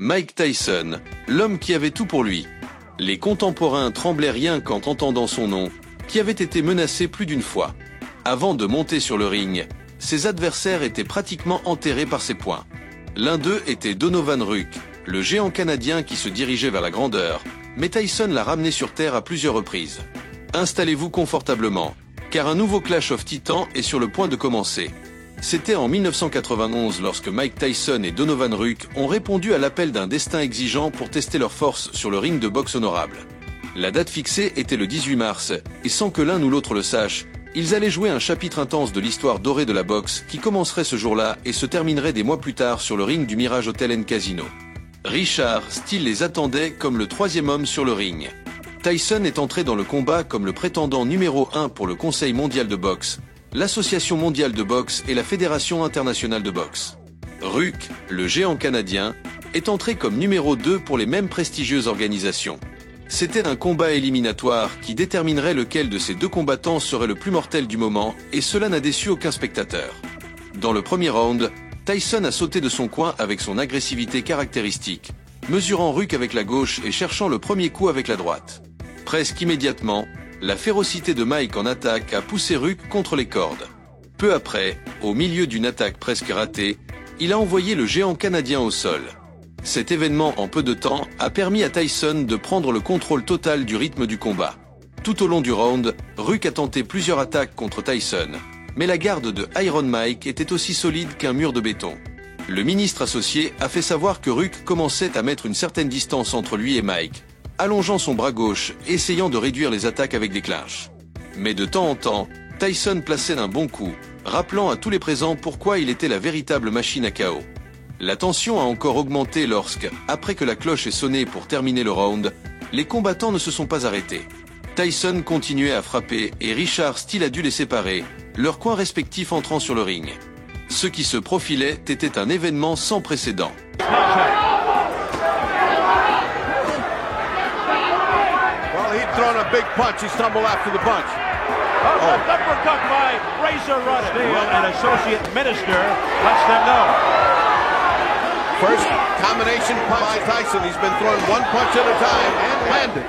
Mike Tyson, l'homme qui avait tout pour lui. Les contemporains tremblaient rien qu'en entendant son nom, qui avait été menacé plus d'une fois. Avant de monter sur le ring, ses adversaires étaient pratiquement enterrés par ses poings. L'un d'eux était Donovan Ruck, le géant canadien qui se dirigeait vers la grandeur, mais Tyson l'a ramené sur terre à plusieurs reprises. Installez-vous confortablement, car un nouveau Clash of Titans est sur le point de commencer. C'était en 1991 lorsque Mike Tyson et Donovan Ruck ont répondu à l'appel d'un destin exigeant pour tester leur force sur le ring de boxe honorable. La date fixée était le 18 mars, et sans que l'un ou l'autre le sache, ils allaient jouer un chapitre intense de l'histoire dorée de la boxe qui commencerait ce jour-là et se terminerait des mois plus tard sur le ring du Mirage Hotel & Casino. Richard Steele les attendait comme le troisième homme sur le ring. Tyson est entré dans le combat comme le prétendant numéro 1 pour le Conseil mondial de boxe, l'Association mondiale de boxe et la Fédération internationale de boxe. Ruck, le géant canadien, est entré comme numéro 2 pour les mêmes prestigieuses organisations. C'était un combat éliminatoire qui déterminerait lequel de ces deux combattants serait le plus mortel du moment, et cela n'a déçu aucun spectateur. Dans le premier round, Tyson a sauté de son coin avec son agressivité caractéristique, mesurant Ruck avec la gauche et cherchant le premier coup avec la droite. Presque immédiatement, la férocité de Mike en attaque a poussé Ruck contre les cordes. Peu après, au milieu d'une attaque presque ratée, il a envoyé le géant canadien au sol. Cet événement en peu de temps a permis à Tyson de prendre le contrôle total du rythme du combat. Tout au long du round, Ruck a tenté plusieurs attaques contre Tyson, mais la garde de Iron Mike était aussi solide qu'un mur de béton. Le ministre associé a fait savoir que Ruck commençait à mettre une certaine distance entre lui et Mike, allongeant son bras gauche, essayant de réduire les attaques avec des clinches. Mais de temps en temps, Tyson plaçait un bon coup, rappelant à tous les présents pourquoi il était la véritable machine à KO. La tension a encore augmenté lorsque, après que la cloche ait sonné pour terminer le round, les combattants ne se sont pas arrêtés. Tyson continuait à frapper et Richard Steele a dû les séparer, leurs coins respectifs entrant sur le ring. Ce qui se profilait était un événement sans précédent. He'd thrown a big punch. He stumbled after the punch. Left uppercut by Razor Ruddock. Steele, an associate minister, lets them know. First combination punch by Tyson. He's been throwing one punch at a time and landed.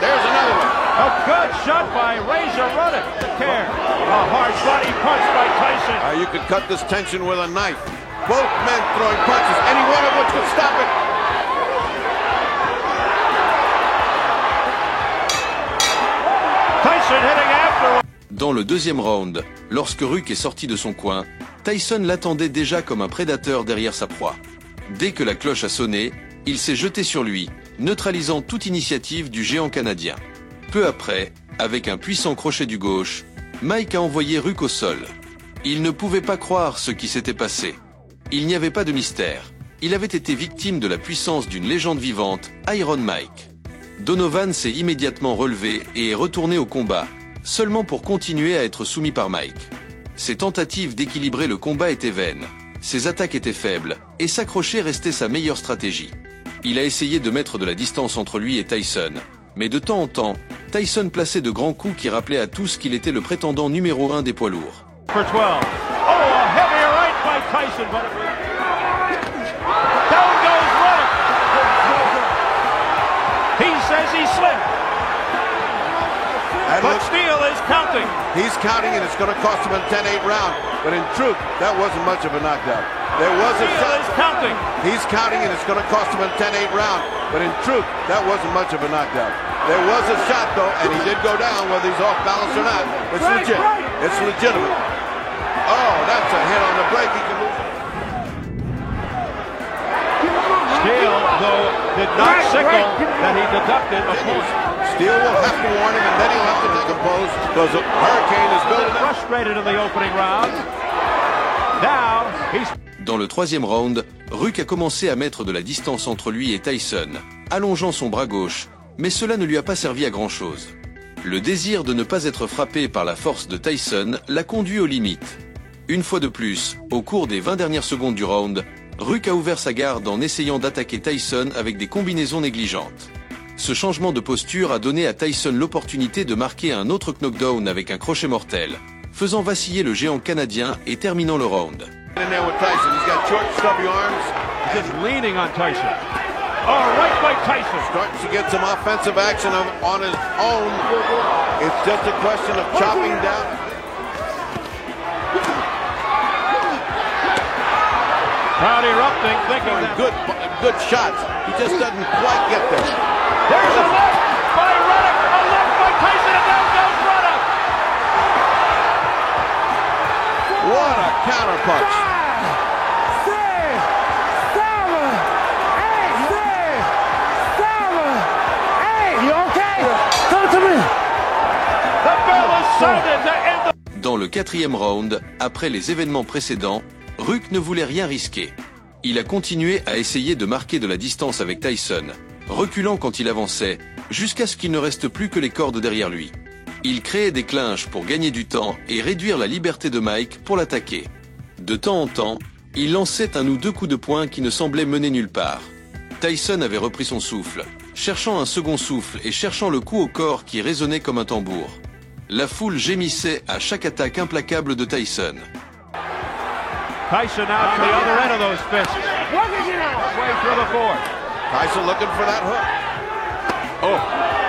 There's another one. A good shot by Razor Ruddock. Care. A hard body punch by Tyson. You could cut this tension with a knife. Both men throwing punches. Any one of which could stop it. Dans le deuxième round, lorsque Ruck est sorti de son coin, Tyson l'attendait déjà comme un prédateur derrière sa proie. Dès que la cloche a sonné, il s'est jeté sur lui, neutralisant toute initiative du géant canadien. Peu après, avec un puissant crochet du gauche, Mike a envoyé Ruck au sol. Il ne pouvait pas croire ce qui s'était passé. Il n'y avait pas de mystère. Il avait été victime de la puissance d'une légende vivante, Iron Mike. Donovan s'est immédiatement relevé et est retourné au combat, seulement pour continuer à être soumis par Mike. Ses tentatives d'équilibrer le combat étaient vaines, ses attaques étaient faibles, et s'accrocher restait sa meilleure stratégie. Il a essayé de mettre de la distance entre lui et Tyson, mais de temps en temps, Tyson plaçait de grands coups qui rappelaient à tous qu'il était le prétendant numéro 1 des poids lourds. For 12. Oh, a heavy right by Tyson, but down goes Ruddock. He says he slipped. But Steele is counting. He's counting, and it's going to cost him a 10-8 round. But in truth, that wasn't much of a knockdown. There was a Steele is counting. He's counting, and it's going to cost him a 10-8 round. But in truth, that wasn't much of a knockdown. There was a shot, though, and he did go down, whether he's off balance or not. It's legit. It's legitimate. Oh, that's a hit on the break. He can lose. Steele, though, did not signal that he deducted a point. Steele will have to warn him, and then he'll have to decompose because a hurricane is building up. Frustrated in the opening round. Now he's... Dans le troisième round, Ruck a commencé à mettre de la distance entre lui et Tyson, allongeant son bras gauche, mais cela ne lui a pas servi à grand-chose. Le désir de ne pas être frappé par la force de Tyson l'a conduit aux limites. Une fois de plus, au cours des 20 dernières secondes du round, Ruck a ouvert sa garde en essayant d'attaquer Tyson avec des combinaisons négligentes. Ce changement de posture a donné à Tyson l'opportunité de marquer un autre knockdown avec un crochet mortel, faisant vaciller le géant canadien et terminant le round. In there with Tyson. He's got short, stubby arms. He's just leaning on Tyson. Oh, right by Tyson. Starting to get some offensive action on his own. It's just a question of chopping down. Crowd erupting, thinking that... Good shots. He just doesn't quite get there. There's a left by Ruddock. A left by Tyson, and down goes Ruddock. What a counterpunch. Dans le 4e round, après les événements précédents, Ruck ne voulait rien risquer. Il a continué à essayer de marquer de la distance avec Tyson, reculant quand il avançait, jusqu'à ce qu'il ne reste plus que les cordes derrière lui. Il créait des clinches pour gagner du temps et réduire la liberté de Mike pour l'attaquer. De temps en temps, il lançait un ou deux coups de poing qui ne semblaient mener nulle part. Tyson avait repris son souffle, cherchant un second souffle et cherchant le coup au corps qui résonnait comme un tambour. La foule gémissait à chaque attaque implacable de Tyson. Tyson out to the other end of those fists. Way through the fourth. Tyson looking for that hook. Oh,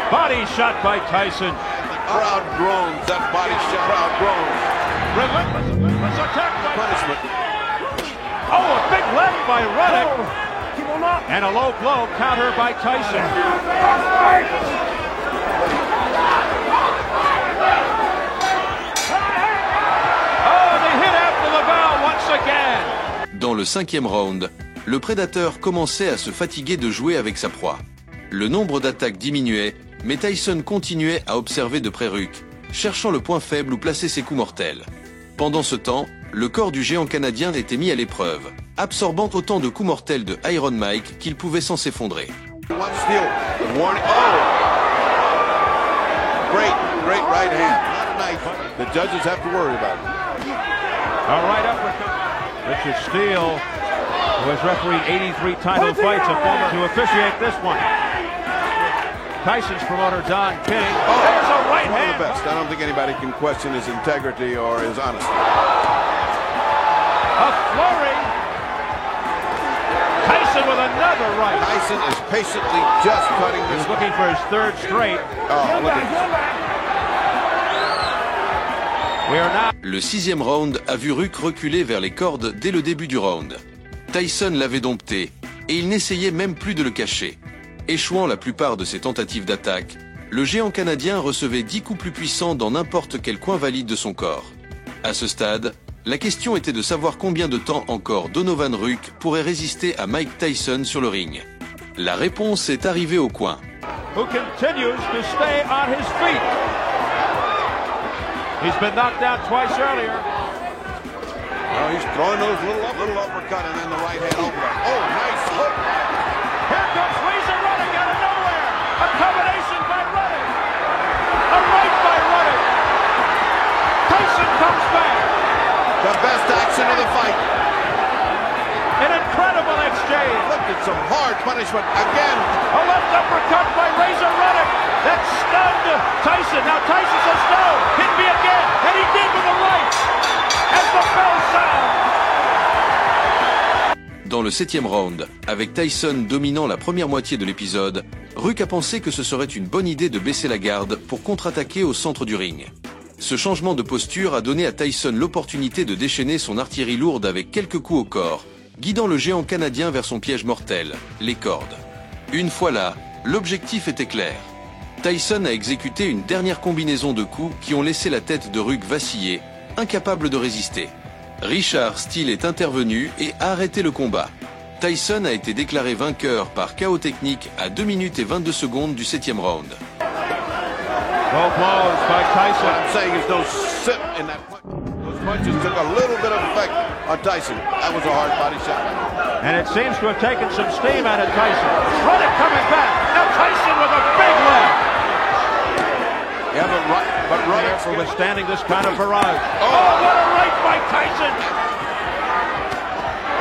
body shot by Tyson. The crowd groans. That body shot. Crowd groans. Relentless attack by Punishment. Oh, a big left by Ruddock. And a low blow counter by Tyson. Dans le 5e round, le prédateur commençait à se fatiguer de jouer avec sa proie. Le nombre d'attaques diminuait, mais Tyson continuait à observer de près Ruck, cherchant le point faible où placer ses coups mortels. Pendant ce temps, le corps du géant canadien était mis à l'épreuve, absorbant autant de coups mortels de Iron Mike qu'il pouvait sans s'effondrer. Great right hand. Not a knife. The judges have to worry about it. All right, uppercut. Richard Steele, who has refereed 83 title fights, a former to officiate this one. Tyson's promoter, Don King. Oh, there's a right one hand. Of the best. I don't think anybody can question his integrity or his honesty. A flurry. Tyson with another right. Tyson is patiently just cutting this. He's looking for his third straight. Oh, look at this. Le 6e round a vu Ruck reculer vers les cordes dès le début du round. Tyson l'avait dompté, et il n'essayait même plus de le cacher. Échouant la plupart de ses tentatives d'attaque, le géant canadien recevait 10 coups plus puissants dans n'importe quel coin valide de son corps. À ce stade, la question était de savoir combien de temps encore Donovan Ruck pourrait résister à Mike Tyson sur le ring. La réponse est arrivée au coin. Who continues to stay on his feet. He's been knocked down twice earlier. Oh, he's throwing those little uppercut and then the right hand over. Oh, nice hook. Here comes Razor Ruddock out of nowhere. A combination by Ruddock. A right by Ruddock. Tyson comes back. The best action of the fight. An incredible exchange. Look at some hard punishment again. A left uppercut by Razor Ruddock. That stunned Tyson. Now Tyson says no. Hit me again. And he did with the right. As the bell sounds. Dans le 7e round, avec Tyson dominant la première moitié de l'épisode, Ruck a pensé que ce serait une bonne idée de baisser la garde pour contre-attaquer au centre du ring. Ce changement de posture a donné à Tyson l'opportunité de déchaîner son artillerie lourde avec quelques coups au corps, guidant le géant canadien vers son piège mortel, les cordes. Une fois là, l'objectif était clair. Tyson a exécuté une dernière combinaison de coups qui ont laissé la tête de Ruck vaciller, incapable de résister. Richard Steele est intervenu et a arrêté le combat. Tyson a été déclaré vainqueur par KO technique à 2 minutes et 22 secondes du 7e round. Low blows by Tyson. What I'm saying is those sit in that those punches took a little bit of effect on Tyson. That was a hard body shot. And it seems to have taken some steam out of Tyson. Ruddock coming back. Now Tyson with a big left. Yeah, but Ruddock for withstanding this kind of barrage. Oh, what a right by Tyson.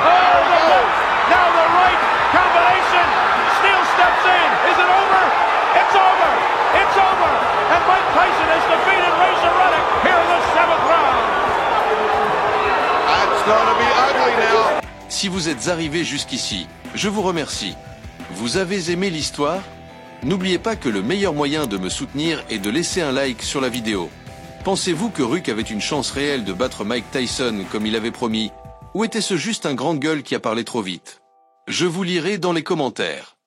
Oh, the left. Now the right combination. Steele steps in. Is it over? It's over. It's over. And Mike Tyson has defeated Razor Ruddock here in the 7th round. That's going to be ugly. Si vous êtes arrivé jusqu'ici, je vous remercie. Vous avez aimé l'histoire? N'oubliez pas que le meilleur moyen de me soutenir est de laisser un like sur la vidéo. Pensez-vous que Ruck avait une chance réelle de battre Mike Tyson comme il avait promis? Ou était-ce juste un grand gueule qui a parlé trop vite? Je vous lirai dans les commentaires.